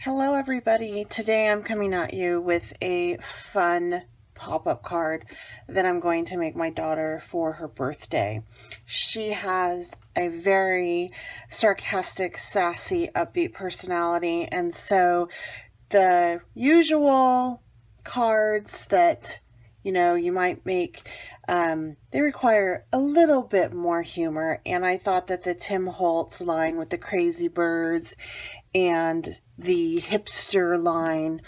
Hello everybody, today I'm coming at you with a fun pop-up card that I'm going to make my daughter for her birthday. She has a very sarcastic, sassy, upbeat personality, and so the usual cards that you might make, they require a little bit more humor, and I thought that the Tim Holtz line with the crazy birds and the hipster line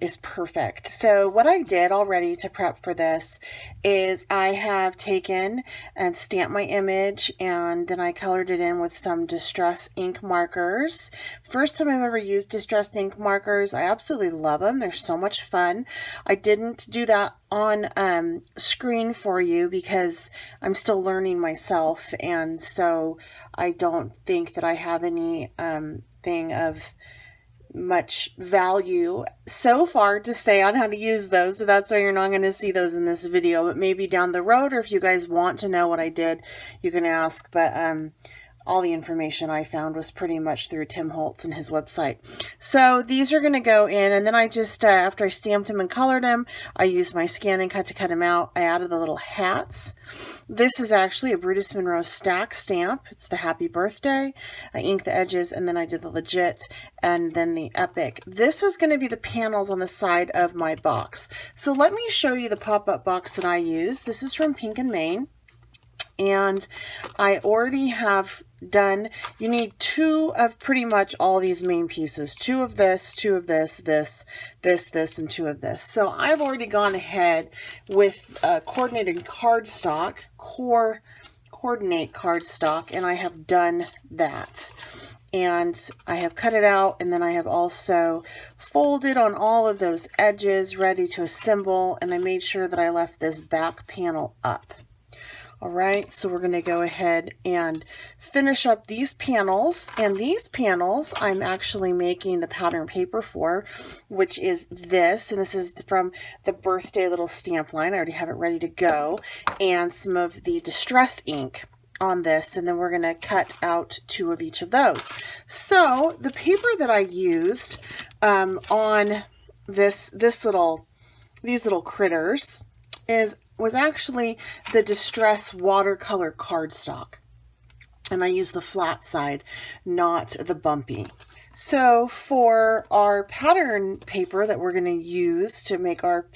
is perfect. So what I did already to prep for this is I have taken and stamped my image, and then I colored it in with some distress ink markers. First time I've ever used distress ink markers. I absolutely love them. They're so much fun. I didn't do that on screen for you because I'm still learning myself, and so I don't think that I have any thing of much value so far to say on how to use those, so that's why you're not going to see those in this video, but maybe down the road, or if you guys want to know what I did, you can ask. But all the information I found was pretty much through Tim Holtz and his website. So these are going to go in, and then I just, after I stamped them and colored them, I used my scan and cut to cut them out. I added the little hats. This is actually a Brutus Monroe stack stamp. It's the happy birthday. I inked the edges, and then I did the legit, and then the epic. This is going to be the panels on the side of my box. So let me show you the pop-up box that I use. This is from Pink and Maine. And I already have done, you need two of pretty much all these main pieces. Two of this, two of this, and two of this. So I've already gone ahead with coordinated cardstock, coordinate cardstock, and I have done that. And I have cut it out, and then I have also folded on all of those edges, ready to assemble, and I made sure that I left this back panel up. All right, so we're going to go ahead and finish up these panels, and these panels I'm actually making the pattern paper for, which is this, and this is from the birthday little stamp line. I already have it ready to go, and some of the distress ink on this, and then we're going to cut out two of each of those. So the paper that I used on these little critters was actually the Distress watercolor cardstock, and I use the flat side, not the bumpy. So for our pattern paper that we're going to use to make our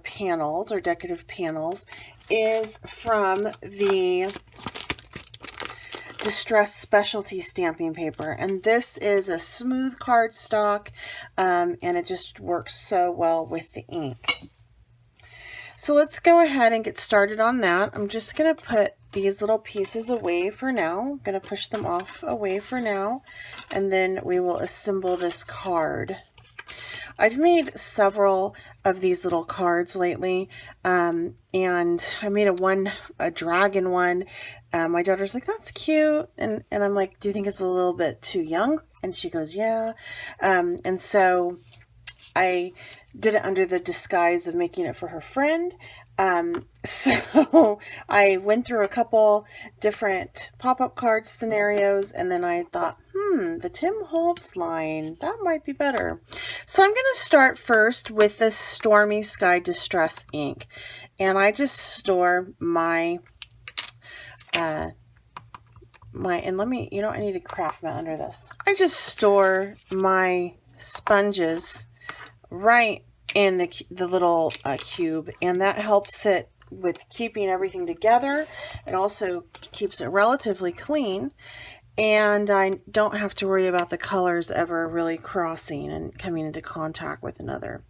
panels, our decorative panels, is from the Distress specialty stamping paper, and this is a smooth cardstock, and it just works so well with the ink. So let's go ahead and get started on that. I'm just going to put these little pieces away for now. I'm going to push them off away for now, and then we will assemble this card. I've made several of these little cards lately, and I made a dragon one. My daughter's like, that's cute, and I'm like, do you think it's a little bit too young? And she goes, yeah. And so I did it under the disguise of making it for her friend. So I went through a couple different pop-up card scenarios, and then I thought, the Tim Holtz line, that might be better. So I'm going to start first with this Stormy Sky Distress ink, and I just store my and let me, I need a craft mat under this. I just store my sponges right in the little cube, and that helps it with keeping everything together. It also keeps it relatively clean, and I don't have to worry about the colors ever really crossing and coming into contact with another.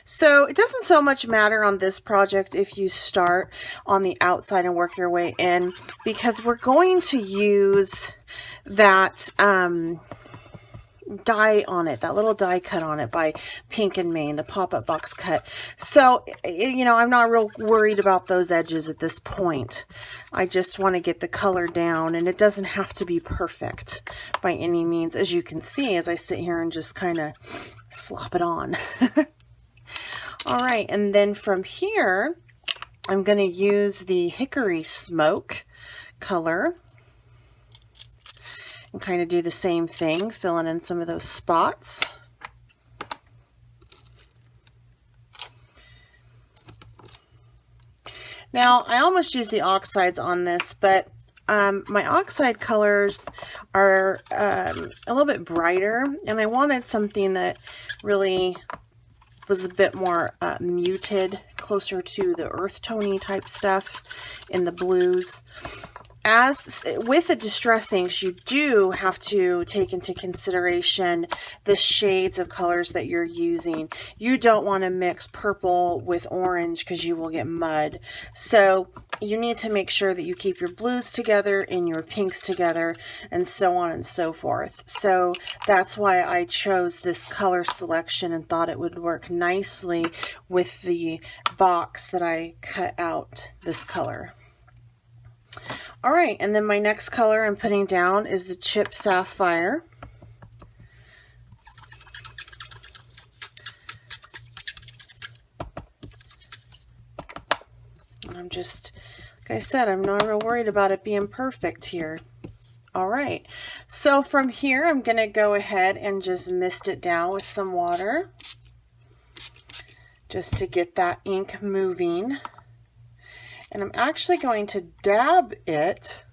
So it doesn't so much matter on this project if you start on the outside and work your way in, because we're going to use that die on it, that little die cut on it by Pink and Maine, the pop-up box cut. So, I'm not real worried about those edges at this point. I just want to get the color down, and it doesn't have to be perfect by any means, as you can see as I sit here and just kind of slop it on. All right, and then from here, I'm going to use the Hickory Smoke color and kind of do the same thing, filling in some of those spots. Now, I almost used the oxides on this, but my oxide colors are a little bit brighter, and I wanted something that really was a bit more muted, closer to the earth tony type stuff in the blues. As with the distress inks, you do have to take into consideration the shades of colors that you're using. You don't want to mix purple with orange because you will get mud. So you need to make sure that you keep your blues together and your pinks together, and so on and so forth. So that's why I chose this color selection and thought it would work nicely with the box that I cut out this color. All right, and then my next color I'm putting down is the Chip Sapphire. I'm just, like I said, I'm not real worried about it being perfect here. All right, so from here I'm going to go ahead and just mist it down with some water just to get that ink moving. And I'm actually going to dab it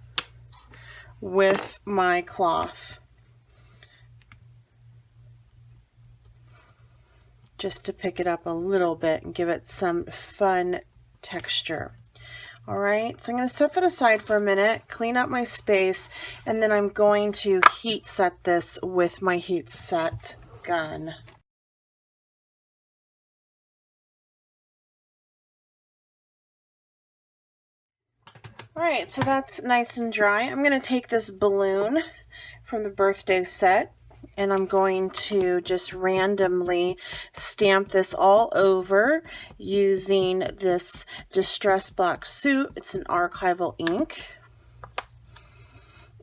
with my cloth just to pick it up a little bit and give it some fun texture. All right, so I'm going to set that aside for a minute, clean up my space, and then I'm going to heat set this with my heat set gun. All right, so that's nice and dry. I'm going to take this balloon from the birthday set, and I'm going to just randomly stamp this all over using this Distress Black Suit. It's an archival ink.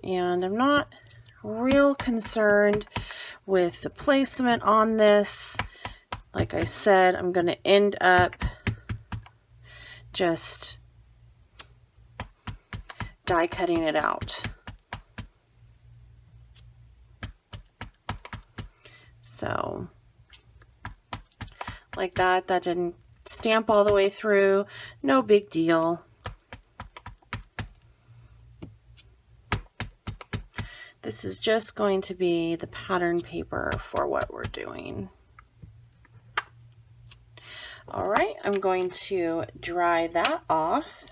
And I'm not real concerned with the placement on this. Like I said, I'm going to end up just die cutting it out. So like that didn't stamp all the way through, no big deal. This is just going to be the pattern paper for what we're doing. All right, I'm going to dry that off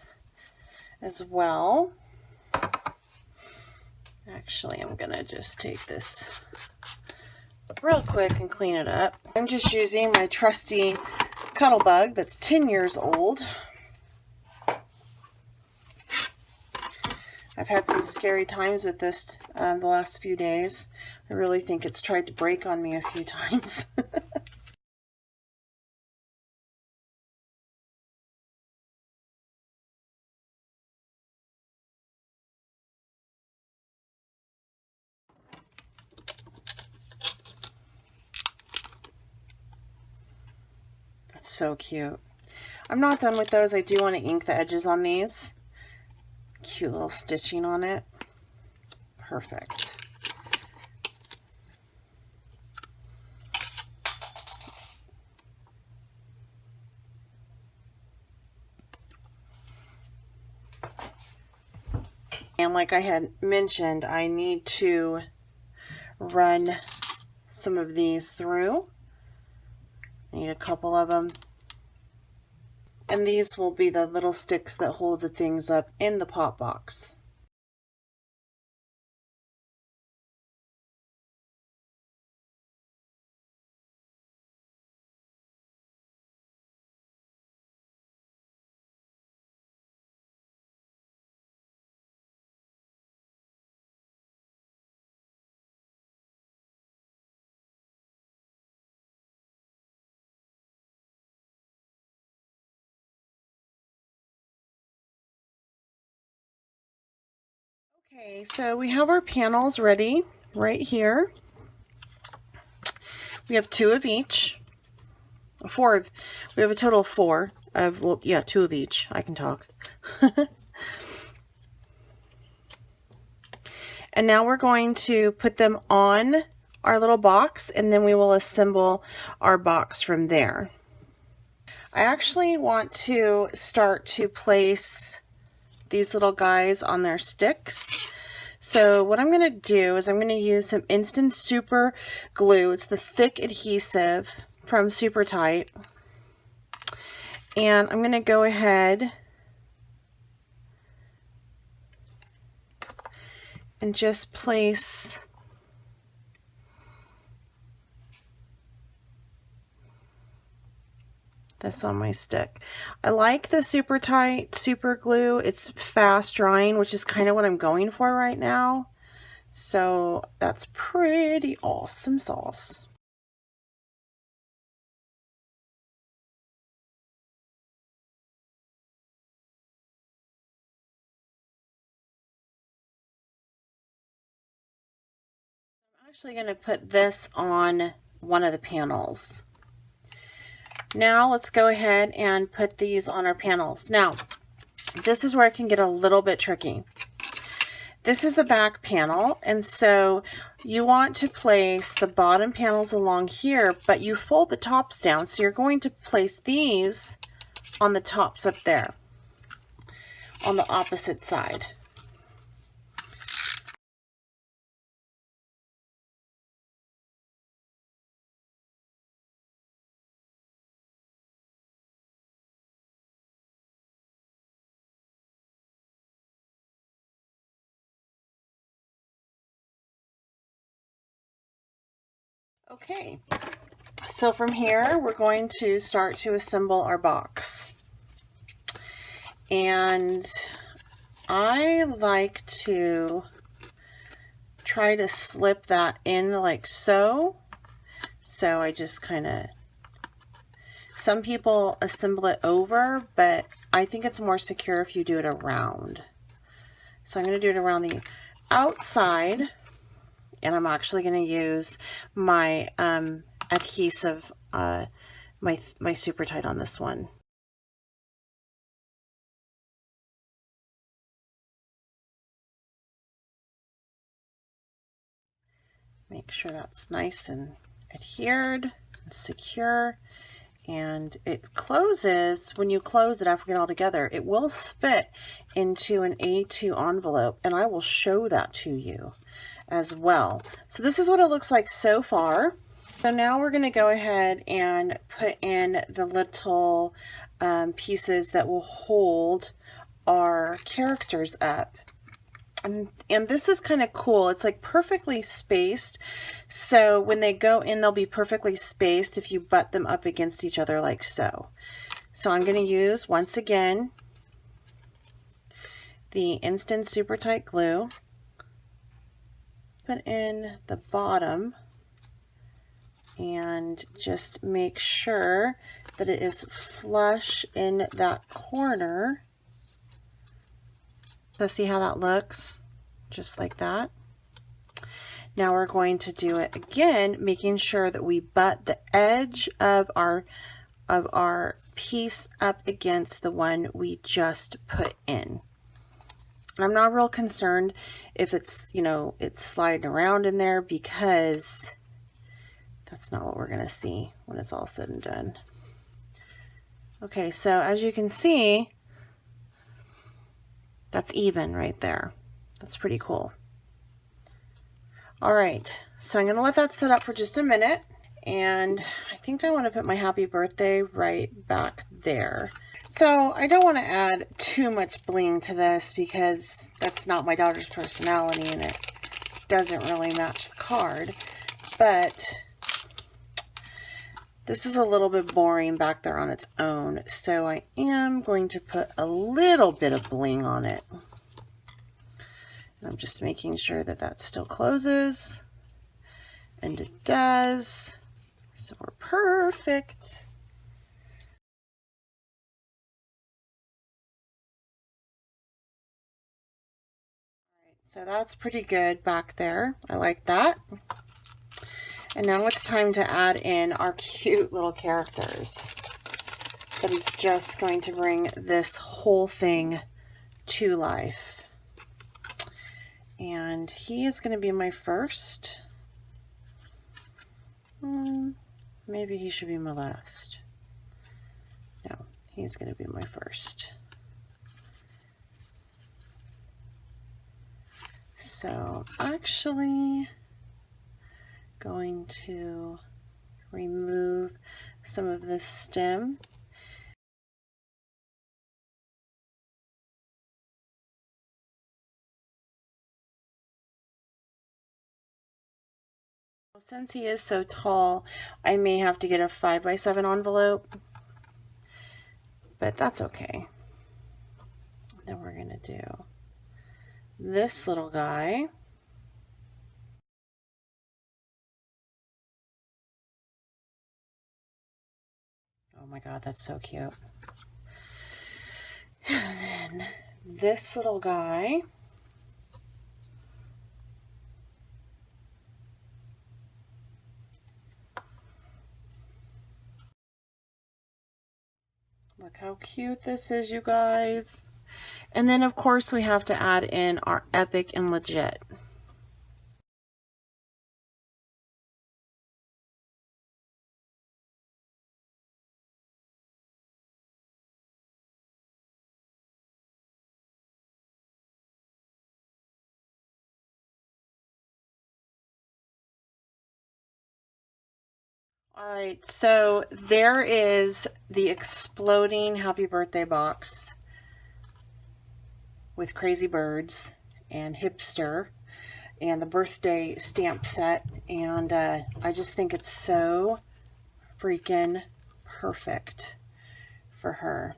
as well. Actually, I'm gonna just take this real quick and clean it up. I'm just using my trusty Cuttlebug that's 10 years old. I've had some scary times with this the last few days. I really think it's tried to break on me a few times. So cute. I'm not done with those. I do want to ink the edges on these. Cute little stitching on it. Perfect. And like I had mentioned, I need to run some of these through. I need a couple of them. And these will be the little sticks that hold the things up in the pop box. Okay, so we have our panels ready right here. We have 2 of each. We have a total of 4 of, well, yeah, 2 of each. I can talk. And now we're going to put them on our little box, and then we will assemble our box from there. I actually want to start to place these little guys on their sticks. So what I'm going to do is I'm going to use some instant super glue. It's the thick adhesive from Super Tight. And I'm going to go ahead and just place this on my stick. I like the Super Tight super glue. It's fast drying, which is kind of what I'm going for right now. So that's pretty awesome sauce. I'm actually going to put this on one of the panels. Now let's go ahead and put these on our panels. Now, this is where it can get a little bit tricky. This is the back panel, and so you want to place the bottom panels along here, but you fold the tops down. So you're going to place these on the tops up there, on the opposite side. Okay, so from here, we're going to start to assemble our box. And I like to try to slip that in like so. So I just kind of, some people assemble it over, but I think it's more secure if you do it around. So I'm going to do it around the outside. And I'm actually going to use my adhesive, my Super Tight on this one. Make sure that's nice and adhered and secure. And it closes, when you close it after it all together, it will fit into an A2 envelope, and I will show that to you as well. So this is what it looks like so far. So now we're going to go ahead and put in the little pieces that will hold our characters up. And this is kind of cool. It's like perfectly spaced. So when they go in, they'll be perfectly spaced if you butt them up against each other like so. So I'm going to use, once again, the Instant Super Tight glue. Put in the bottom and just make sure that it is flush in that corner. So see how that looks? Just like that. Now we're going to do it again, making sure that we butt the edge of our piece up against the one we just put in. I'm not real concerned if it's, you know, it's sliding around in there, because that's not what we're going to see when it's all said and done. Okay, so as you can see, that's even right there. That's pretty cool. All right, so I'm going to let that sit up for just a minute, and I think I want to put my happy birthday right back there. So I don't want to add too much bling to this because that's not my daughter's personality and it doesn't really match the card, but this is a little bit boring back there on its own, so I am going to put a little bit of bling on it. I'm just making sure that that still closes, and it does, so we're perfect. All right, so that's pretty good back there. I like that. And now it's time to add in our cute little characters. That is just going to bring this whole thing to life. And he is going to be my first. Maybe he should be my last. No, he's going to be my first. So actually going to remove some of this stem. Since he is so tall, I may have to get a 5x7 envelope, but that's okay. Then we're going to do this little guy. Oh my God, that's so cute. And then this little guy. Look how cute this is, you guys. And then of course we have to add in our epic and legit. All right, so there is the exploding happy birthday box with crazy birds and hipster and the birthday stamp set, and I just think it's so freaking perfect for her.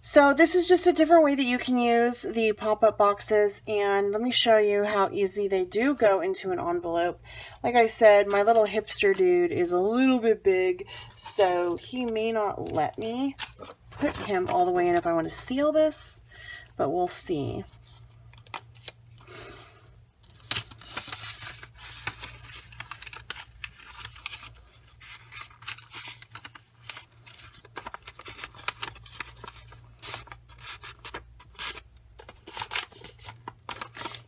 So this is just a different way that you can use the pop-up boxes, and let me show you how easy they do go into an envelope. Like I said, my little hipster dude is a little bit big, so he may not let me put him all the way in if I want to seal this, but we'll see.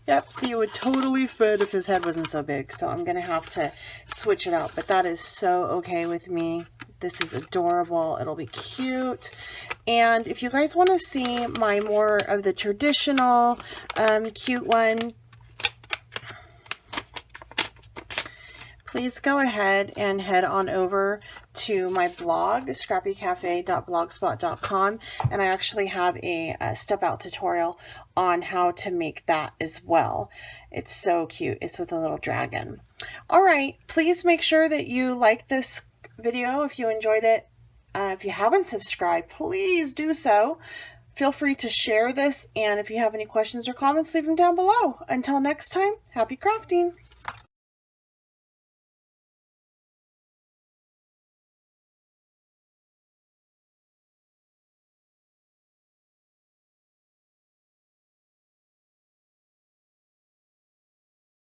Yep, see, it would totally fit if his head wasn't so big, so I'm going to have to switch it out, but that is so okay with me. This is adorable. It'll be cute. And if you guys want to see my more of the traditional cute one, please go ahead and head on over to my blog, scrappycafe.blogspot.com, and I actually have a step out tutorial on how to make that as well. It's so cute. It's with a little dragon. All right, please make sure that you like this video if you enjoyed it. If you haven't subscribed, please do so. Feel free to share this, and if you have any questions or comments, leave them down below. Until next time, happy crafting!